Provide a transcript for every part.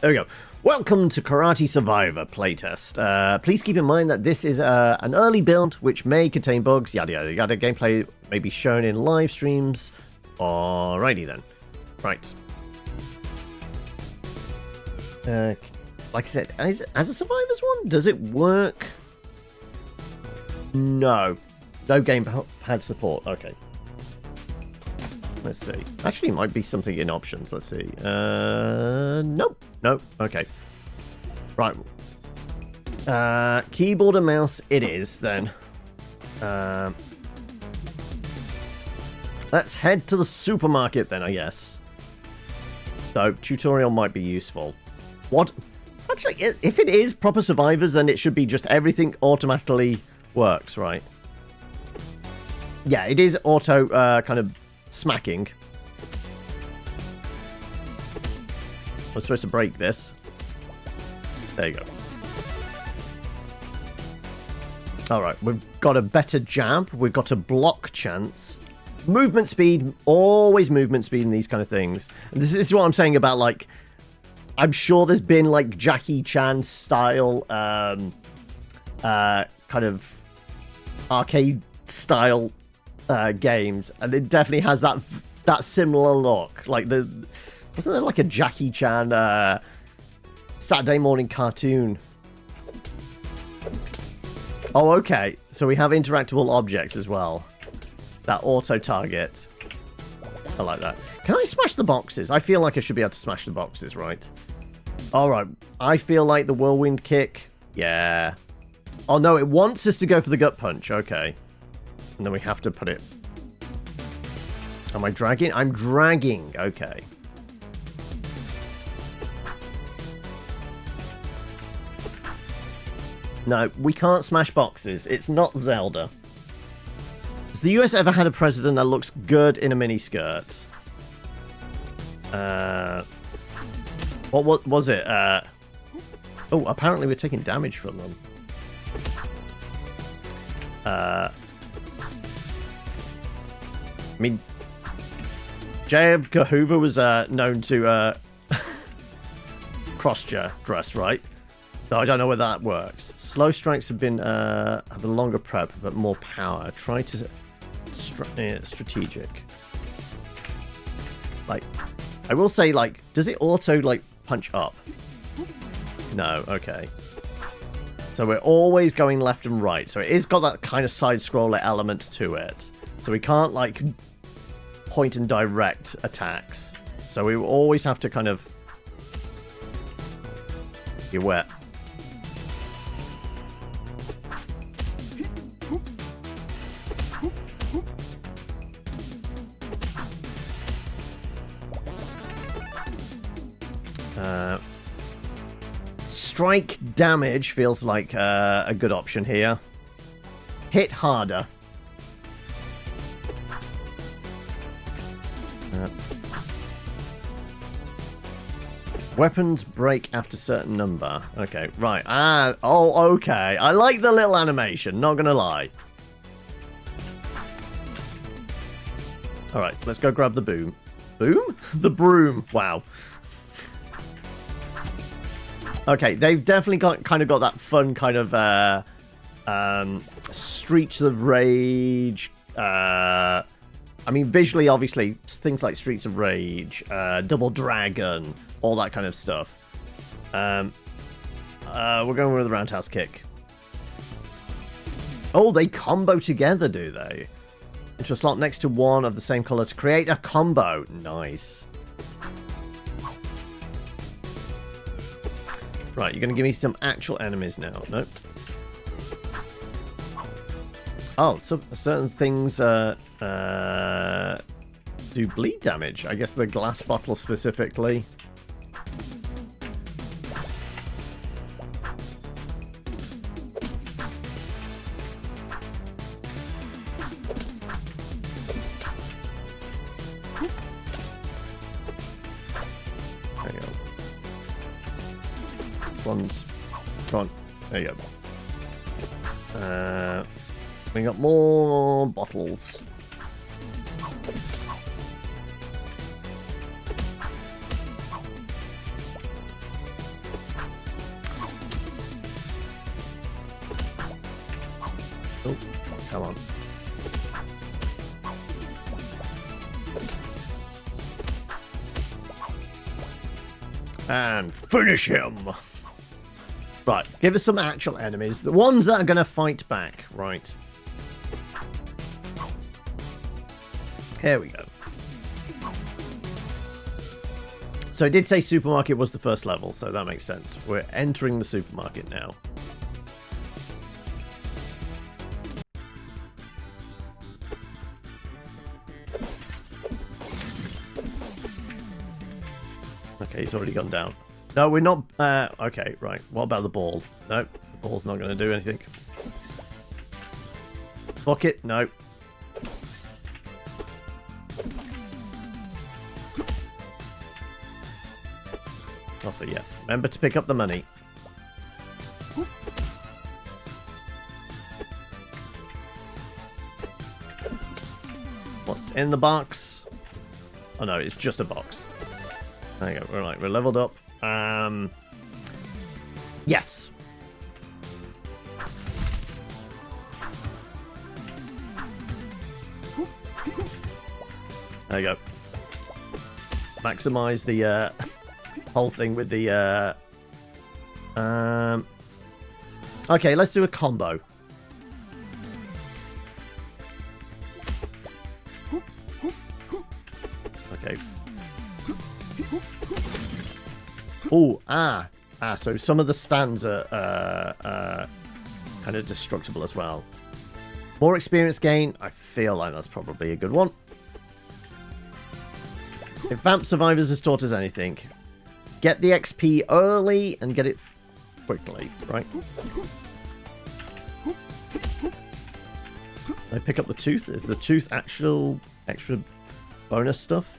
There we go. Welcome to Karate Survivor playtest. Please keep in mind that this is an early build which may contain bugs, yada yada yada. Gameplay may be shown in live streams. Alrighty then. Right. Like I said, as a Survivors one, does it work? No. No gamepad support. Okay. Let's see. Actually, it might be something in options. Let's see. Nope. Nope. Okay. Right. Keyboard and mouse it is, then. Let's head to the supermarket, then, I guess. So, tutorial might be useful. What? Actually, if it is proper Survivors, then it should be just everything automatically works, right? Yeah, it is auto, kind of smacking. We're supposed to break this. There you go. Alright, we've got a better jab. We've got a block chance. Movement speed. Always movement speed in these kind of things. And this is what I'm saying about, like... I'm sure there's been, like, Jackie Chan style, kind of arcade style games, and it definitely has that similar look. Like wasn't there like a Jackie Chan Saturday morning cartoon? Oh, okay. So we have interactable objects as well. That auto target. I like that. Can I smash the boxes? I feel like I should be able to smash the boxes, right? All right. I feel like the whirlwind kick. Yeah. Oh no, it wants us to go for the gut punch. Okay. And then we have to put it... Am I dragging? I'm dragging. Okay. No, we can't smash boxes. It's not Zelda. Has the US ever had a president that looks good in a miniskirt? What was it? Oh, apparently we're taking damage from them. I mean, J. Edgar Hoover was known to cross-dress, right? So I don't know whether that works. Slow strikes have been have a longer prep but more power. Try to strategic. Like, I will say, like, does it auto like punch up? No. Okay. So we're always going left and right. So it is got that kind of side-scroller element to it. So we can't, like, point and direct attacks. So we always have to kind of... You're wet. Strike damage feels like a good option here. Hit harder. Weapons break after certain number. Okay, right. Oh, okay. I like the little animation, not gonna lie. Alright, let's go grab the boom. Boom? The broom. Wow. Okay, they've definitely kind of got that fun kind of Streets of Rage. I mean, visually, obviously, things like Streets of Rage, Double Dragon, all that kind of stuff. We're going with the roundhouse kick. Oh, they combo together, do they? Into a slot next to one of the same color to create a combo. Nice. Right, you're going to give me some actual enemies now. Nope. Oh, so certain things do bleed damage. I guess the glass bottle specifically. There you go. This one's... Come on. There you go. We got more bottles. Oh, come on. And finish him! Right, give us some actual enemies. The ones that are going to fight back. Right. Here we go. So it did say supermarket was the first level, so that makes sense. We're entering the supermarket now. Okay, he's already gone down. No, we're not... okay, right. What about the ball? No, the ball's not going to do anything. Bucket? No. Also, yeah. Remember to pick up the money. What's in the box? Oh, no, it's just a box. There you go. We're leveled up. Yes. There you go. Maximize the whole thing with the okay, let's do a combo. Okay. Oh, so some of the stands are kind of destructible as well. More experience gain. I feel like that's probably a good one. If Vamp Survivors has taught us anything, get the XP early and get it quickly, right? I pick up the tooth. Is the tooth actual extra bonus stuff?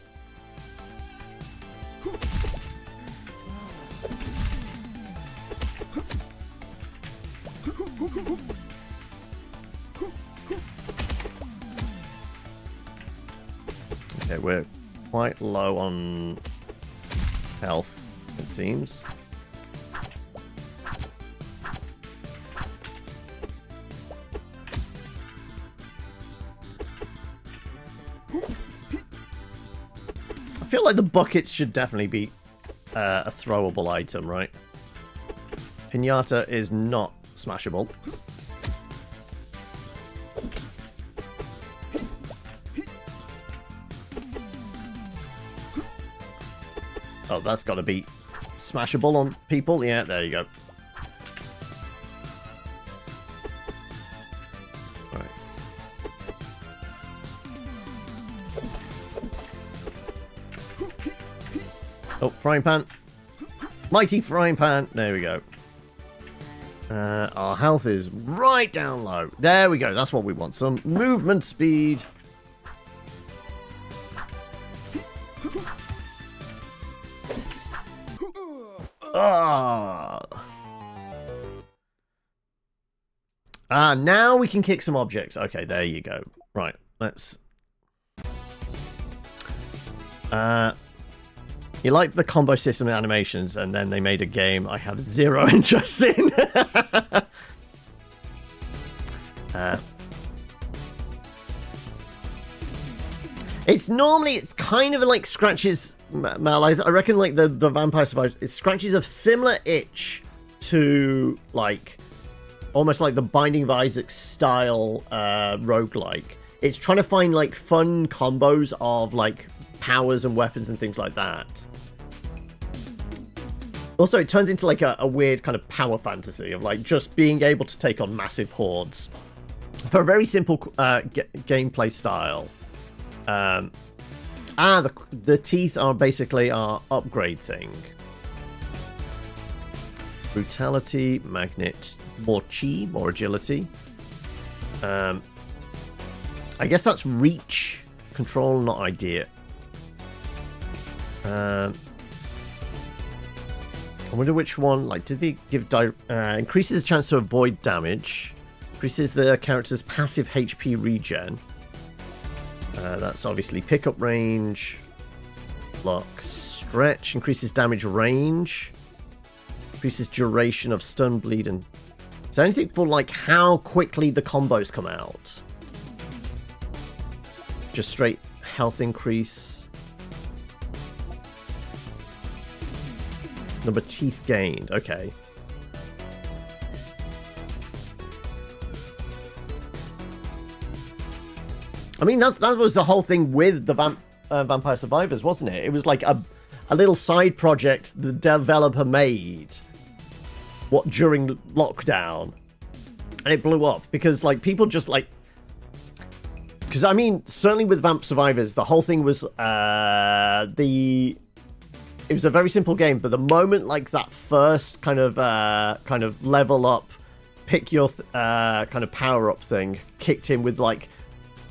Okay, we're quite low on health, it seems. I feel like the buckets should definitely be a throwable item, right? Pinata is not smashable. Oh, that's got to be smashable on people. Yeah, there you go. All right. Oh, frying pan. Mighty frying pan. There we go. Our health is right down low. There we go. That's what we want. Some movement speed. Now we can kick some objects. Okay, there you go. Right, let's... You like the combo system and animations, and then they made a game I have zero interest in. It's kind of like scratches... Mal, I reckon like the Vampire Survivors, it scratches a similar itch to like almost like the Binding of Isaac style roguelike. It's trying to find like fun combos of like powers and weapons and things like that. Also, it turns into like a weird kind of power fantasy of like just being able to take on massive hordes for a very simple gameplay style. The teeth are basically our upgrade thing. Brutality, magnet, more chi, more agility. I guess that's reach, control, not idea. I wonder which one. Like, did they give increases the chance to avoid damage, increases the character's passive HP regen. That's obviously pickup range, block, stretch, increases damage range, increases duration of stun, bleed, and Is there anything for, like, how quickly the combos come out? Just straight health increase. Number teeth gained. Okay. I mean, that was the whole thing with the Vampire Survivors, wasn't it? It was like a little side project the developer made during lockdown, and it blew up because, like, people just, like, because I mean, certainly with Vamp Survivors, the whole thing was it was a very simple game, but the moment, like, that first kind of level up, pick your kind of power up thing kicked in with, like,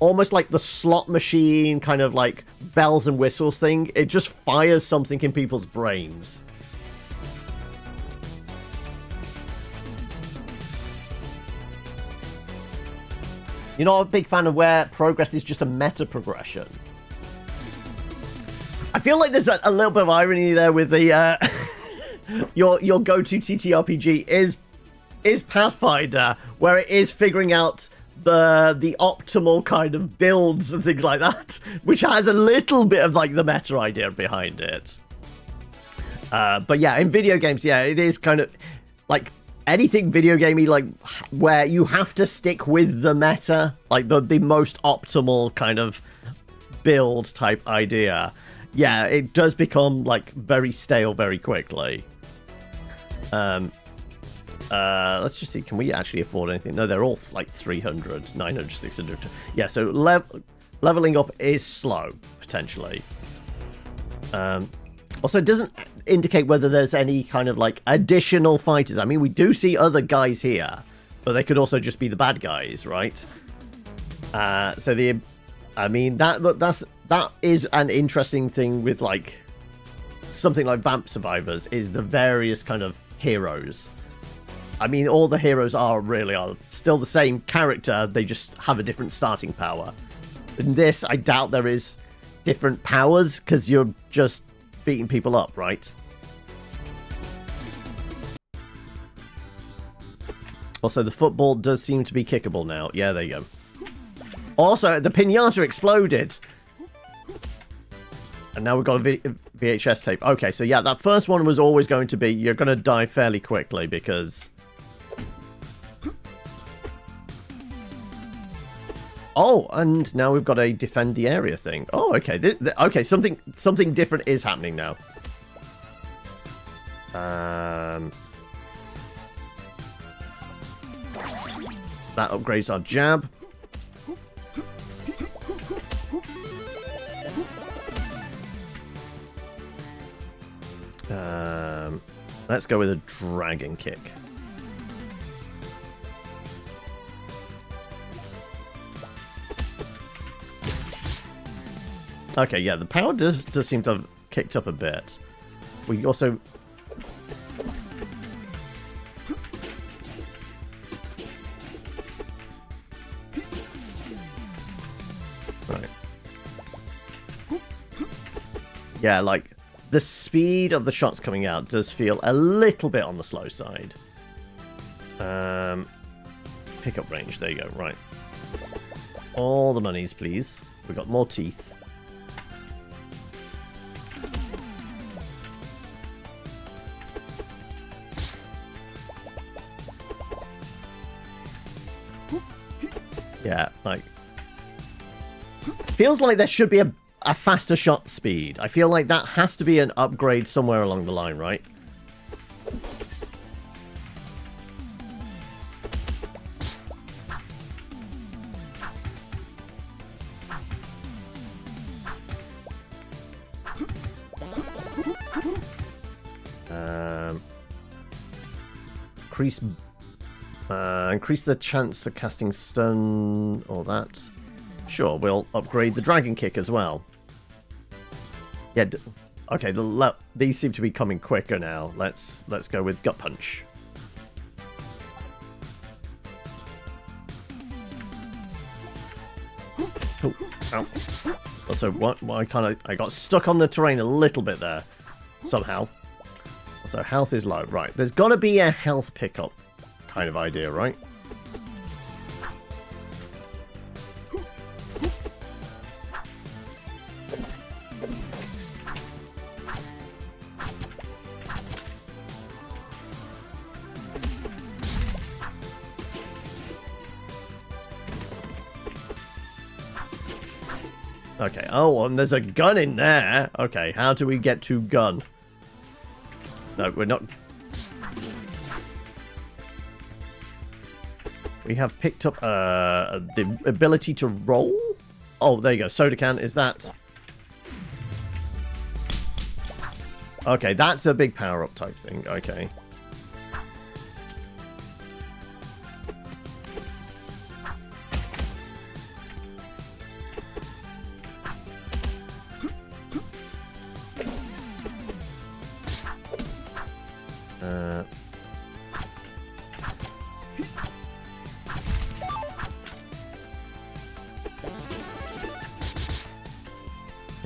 almost like the slot machine kind of, like, bells and whistles thing, it just fires something in people's brains. You're not a big fan of where progress is just a meta progression. I feel like there's a little bit of irony there with the your go-to TTRPG is Pathfinder, where it is figuring out the optimal kind of builds and things like that, which has a little bit of, like, the meta idea behind it. But yeah, in video games, yeah, it is kind of like anything video gamey, like, where you have to stick with the meta, like the most optimal kind of build type idea. Yeah, it does become, like, very stale very quickly. Let's just see, can we actually afford anything? No, they're all, like, 300, 900, 600. Yeah, so leveling up is slow, potentially. Also, it doesn't indicate whether there's any kind of, like, additional fighters. I mean, we do see other guys here, but they could also just be the bad guys, right? I mean, that is an interesting thing with, like, something like Vamp Survivors, is the various kind of heroes. I mean, all the heroes are still the same character, they just have a different starting power. In this, I doubt there is different powers, because you're just beating people up, right? Also, the football does seem to be kickable now. Yeah, there you go. Also, the pinata exploded. And now we've got a VHS tape. Okay, so yeah, that first one was always going to be, you're going to die fairly quickly because... Oh, and now we've got a defend the area thing. Oh, okay. Okay, something different is happening now. That upgrades our jab. Let's go with a dragon kick. Okay, yeah, the power does seem to have kicked up a bit. We also... Right. Yeah, like, the speed of the shots coming out does feel a little bit on the slow side. Pickup range, there you go, right. All the monies, please. We've got more teeth. Yeah, like... Feels like there should be a faster shot speed. I feel like that has to be an upgrade somewhere along the line, right? Increase the chance of casting stun, all that. Sure, we'll upgrade the dragon kick as well. Yeah, okay, these seem to be coming quicker now. Let's go with gut punch. Oh, ow. Also, I got stuck on the terrain a little bit there somehow. Also, health is low. Right, there's got to be a health pickup kind of idea, right? Okay, oh, and there's a gun in there. Okay, how do we get to gun? No, we're not. We have picked up the ability to roll. Oh, there you go. Soda can, is that... Okay, that's a big power-up type thing. Okay.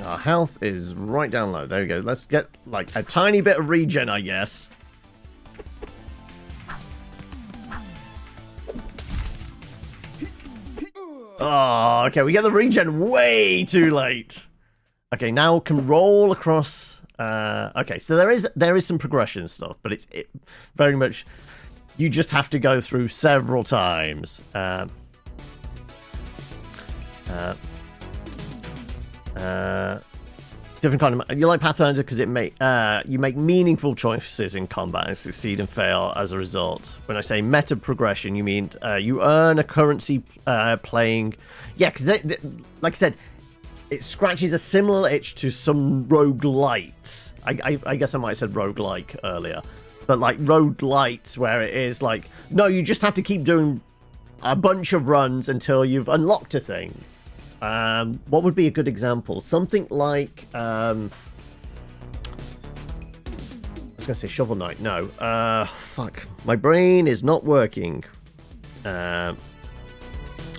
Our health is right down low. There we go. Let's get, like, a tiny bit of regen, I guess. Oh, okay. We get the regen way too late. Okay, now can roll across. Okay, so there is some progression stuff, but it's very much you just have to go through several times. Different kind of... You like Pathfinder because you make meaningful choices in combat and succeed and fail as a result. When I say meta progression, you mean you earn a currency playing... Yeah, because like I said, it scratches a similar itch to some roguelites. I guess I might have said roguelike earlier. But like roguelites where it is like, no, you just have to keep doing a bunch of runs until you've unlocked a thing. What would be a good example? Something like, I was going to say Shovel Knight. No. Fuck. My brain is not working.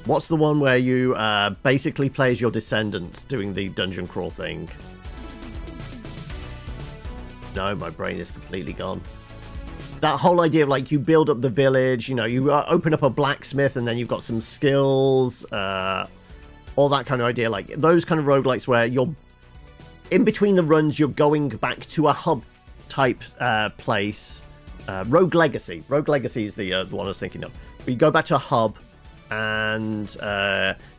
What's the one where you basically play as your descendants doing the dungeon crawl thing? No, my brain is completely gone. That whole idea of, like, you build up the village, you know, you open up a blacksmith and then you've got some skills, all that kind of idea, like those kind of roguelites where you're in between the runs, you're going back to a hub type place. Rogue Legacy is the one I was thinking of. But you go back to a hub and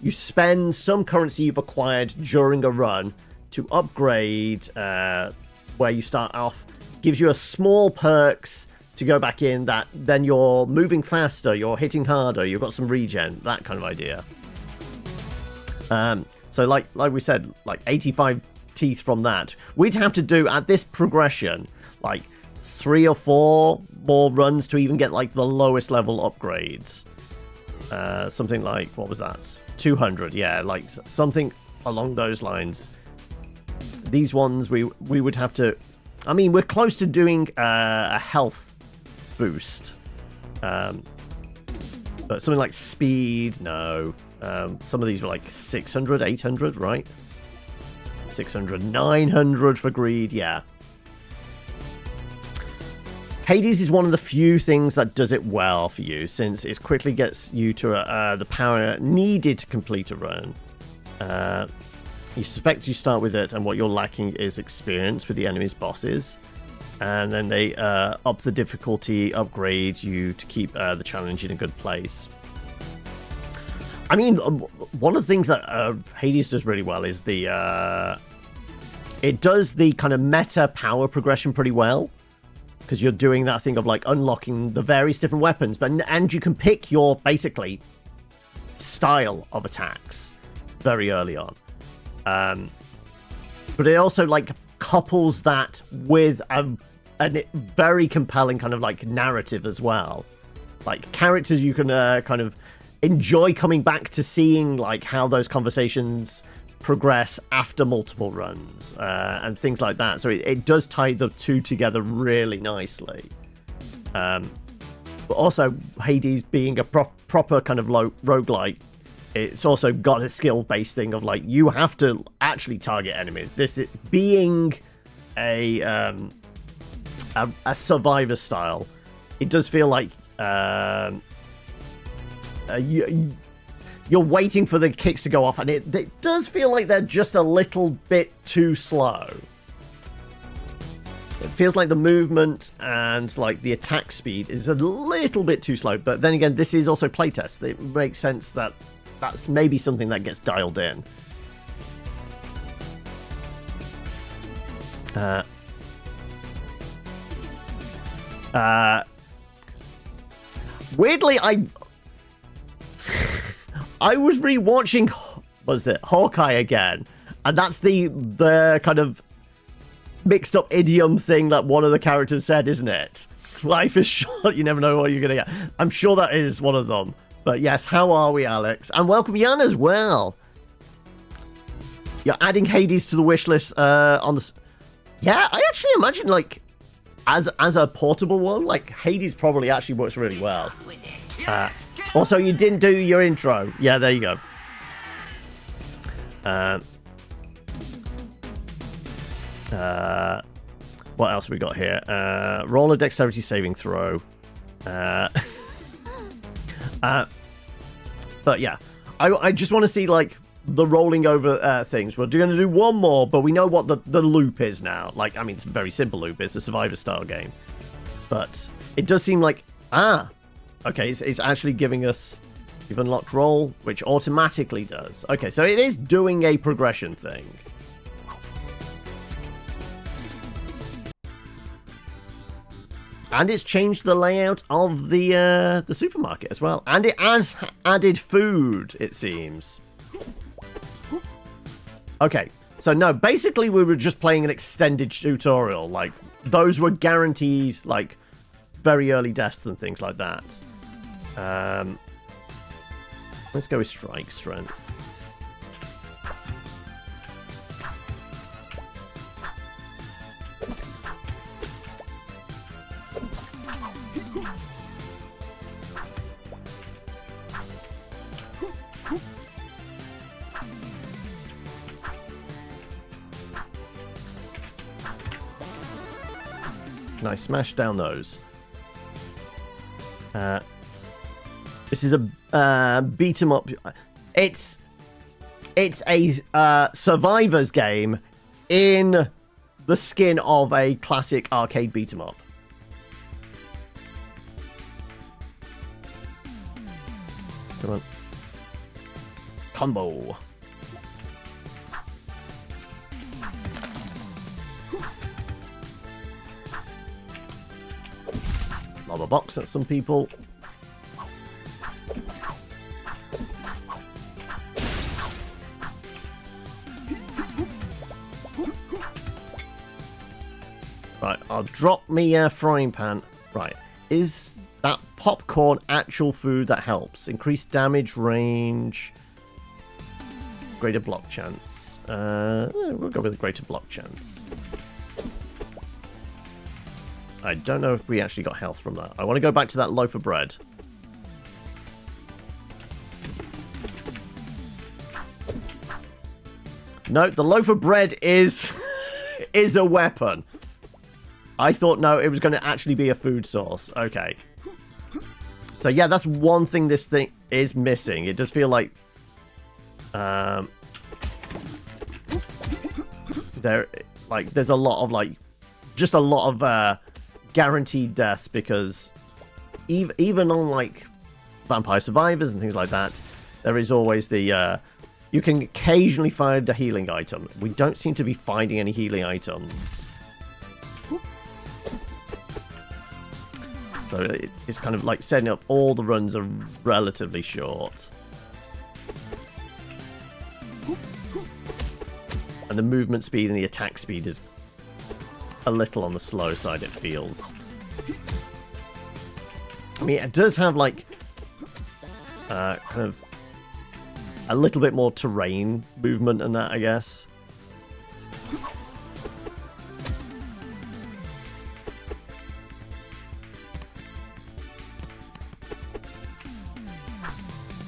you spend some currency you've acquired during a run to upgrade where you start off. Gives you a small perks to go back in that then you're moving faster, you're hitting harder, you've got some regen, that kind of idea. So like we said, like 85 teeth from that. We'd have to do at this progression like 3 or 4 more runs to even get like the lowest level upgrades. Something like, what was that? 200, yeah, like something along those lines. These ones we would have to... I mean, we're close to doing a health boost. But something like speed, no. Some of these were like 600, 800, right? 600, 900 for greed, yeah. Hades is one of the few things that does it well for you, since it quickly gets you to the power needed to complete a run. You suspect you start with it, and what you're lacking is experience with the enemy's bosses. And then they up the difficulty, upgrade you to keep the challenge in a good place. I mean, one of the things that Hades does really well is it does the kind of meta power progression pretty well, because you're doing that thing of like unlocking the various different weapons, and you can pick your basically style of attacks very early on. But it also like couples that with a very compelling kind of like narrative as well, like characters you can kind of enjoy coming back to seeing, like how those conversations progress after multiple runs and things like that. So it does tie the two together really nicely. But also Hades being a proper kind of roguelike, it's also got a skill-based thing of like you have to actually target enemies. This being a survivor style, it does feel like you're waiting for the kicks to go off, and it does feel like they're just a little bit too slow. It feels like the movement and like the attack speed is a little bit too slow. But then again, this is also playtest. It makes sense that that's maybe something that gets dialed in. Weirdly, I was rewatching, what was it, Hawkeye again, and that's the kind of mixed up idiom thing that one of the characters said, isn't it? Life is short, you never know what you're gonna get. I'm sure that is one of them. But yes, how are we, Alex? And welcome Jan as well. You're adding Hades to the wish list on the... Yeah, I actually imagine, like, as a portable one, like, Hades probably actually works really well. Also, you didn't do your intro. Yeah, there you go. What else we got here? Roll a dexterity saving throw. But yeah, I just want to see, like, the rolling over things. We're going to do one more, but we know what the loop is now. Like, I mean, it's a very simple loop. It's a Survivor style game. But it does seem like, okay, it's actually giving us, you've unlocked roll, which automatically does. Okay, so it is doing a progression thing. And it's changed the layout of the supermarket as well. And it has added food, it seems. Okay, so no, basically we were just playing an extended tutorial. Like, those were guaranteed, like, very early deaths and things like that. Let's go with strike strength. Nice, smash down those. This is a beat 'em up. It's a survivors game in the skin of a classic arcade beat 'em up. Come on, combo. Lava box at some people. Right, I'll drop me frying pan. Right, is that popcorn actual food that helps? Increased damage, range, greater block chance. We'll go with a greater block chance. I don't know if we actually got health from that. I want to go back to that loaf of bread. No, the loaf of bread is a weapon. I thought, no, it was going to actually be a food source. Okay. So, yeah, that's one thing this thing is missing. It does feel like... there's a lot of, like... Just a lot of guaranteed deaths, because even on, like, Vampire Survivors and things like that, there is always the... you can occasionally find a healing item. We don't seem to be finding any healing items. So it's kind of like setting up all the runs are relatively short. And the movement speed and the attack speed is a little on the slow side, it feels. I mean, it does have, like, kind of a little bit more terrain movement and that, I guess.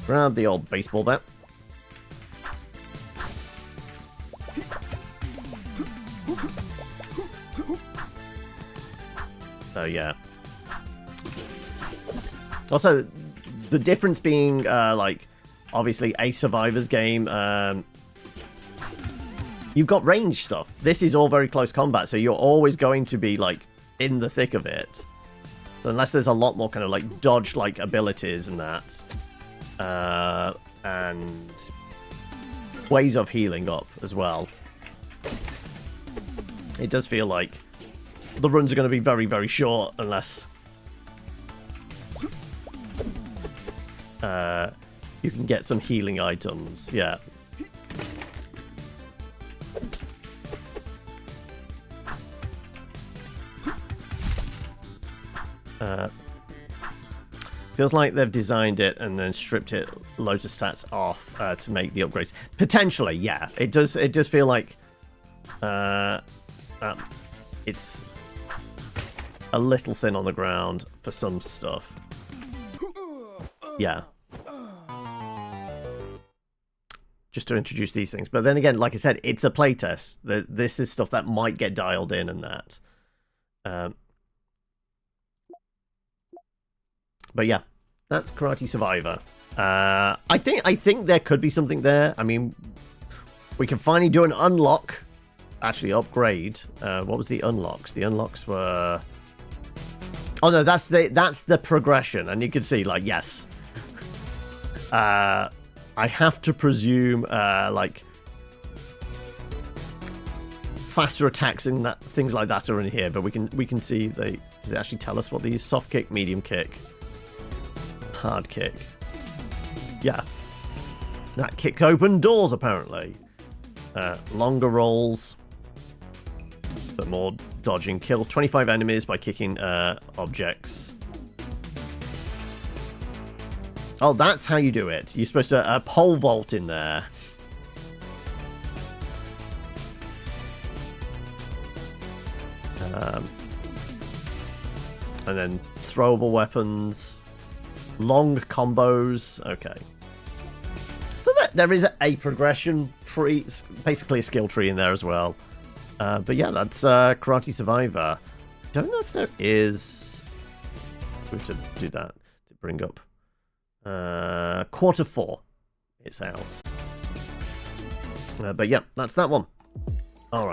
Grab the old baseball bat. So yeah. Also, the difference being, like, obviously a survivor's game, you've got range stuff. This is all very close combat, so you're always going to be, like, in the thick of it. So unless there's a lot more kind of, like, dodge-like abilities and that, and ways of healing up as well, it does feel like the runs are going to be very, very short unless you can get some healing items. Yeah. Feels like they've designed it and then stripped it loads of stats off to make the upgrades. Potentially, yeah. It does feel like it's a little thin on the ground for some stuff. Yeah. Just to introduce these things. But then again, like I said, it's a playtest. This is stuff that might get dialed in and that. But yeah, that's Karate Survivor. I think there could be something there. I mean, we can finally do an unlock. Actually, upgrade. What was the unlocks? The unlocks were... Oh no, that's the progression. And you can see, like, yes. I have to presume, like, faster attacks and that, things like that are in here. But we can see does it actually tell us what these? Soft kick, medium kick, hard kick. Yeah, that kick open doors apparently. Longer rolls, but more dodging. Kill 25 enemies by kicking objects. Oh, that's how you do it. You're supposed to pole vault in there. And then throwable weapons. Long combos. Okay. So there is a progression tree, basically a skill tree in there as well. But yeah, that's Karate Survivor. Don't know if there is... We have to do that to bring up. Q4 it's out. But yeah, that's that one. Alright.